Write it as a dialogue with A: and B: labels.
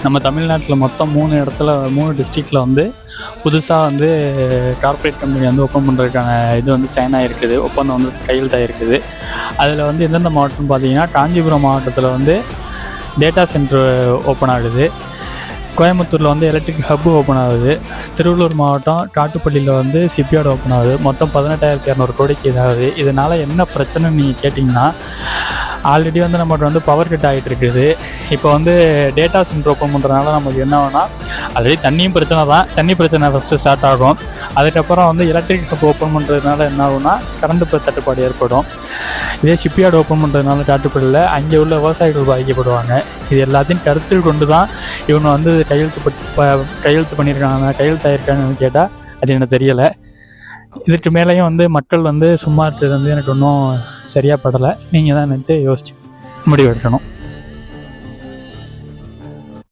A: நம்ம தமிழ்நாட்டில் மொத்தம் 3 டிஸ்ட்ரிக்டில் வந்து புதுசாக வந்து கார்ப்பரேட் கம்பெனி வந்து ஓப்பன் பண்ணுறதுக்கான இது வந்து சைன் ஆகிருக்குது, ஒப்பந்தம் வந்து கையெழுத்தாகிருக்குது. அதில் வந்து எந்தெந்த மாவட்டம்னு பார்த்தீங்கன்னா, காஞ்சிபுரம் மாவட்டத்தில் வந்து டேட்டா சென்டர் ஓப்பன் ஆகுது, கோயம்புத்தூரில் வந்து எலக்ட்ரிக் ஹப்பு ஓப்பன் ஆகுது, திருவள்ளூர் மாவட்டம் காட்டுப்பள்ளியில் வந்து ஷிப்யார்டு ஓப்பன் ஆகுது. மொத்தம் 18,200 கோடிக்கு இதாகுது. இதனால் என்ன பிரச்சனைன்னு நீங்கள் கேட்டிங்கன்னா, ஆல்ரெடி வந்து நம்மகிட்ட வந்து பவர் கட் ஆகிட்டு இருக்குது. இப்போ வந்து டேட்டா சென்டர் ஓப்பன் பண்ணுறதுனால நமக்கு என்ன ஆகுனா, ஆல்ரெடி தண்ணியும் பிரச்சனை தான், தண்ணி பிரச்சனை ஃபஸ்ட்டு ஸ்டார்ட் ஆகும். அதுக்கப்புறம் வந்து எலக்ட்ரிக் ஹப் ஓப்பன் பண்ணுறதுனால என்ன ஆகுனா, கரண்ட் தட்டுப்பாடு ஏற்படும். இதே ஷிப்யார்டு ஓப்பன் பண்ணுறதுனால காட்டுப்பள்ளியில் அங்கே உள்ள விவசாயிகள் பாதிக்கப்படுவாங்க. இது எல்லாத்தையும் கருத்தில் கொண்டு தான் இவங்க வந்து கையெழுத்து பண்ணியிருக்காங்க, கையெழுத்தாயிருக்காங்கன்னு கேட்டால் அது எனக்கு தெரியலை. இதுக்கு மேலேயும் வந்து மக்கள் வந்து சும்மா இருக்கிறது வந்து எனக்கு ஒன்றும் சரியாக படலை. நீங்கள் தான் யோசிச்சு முடிவு எடுக்கணும்.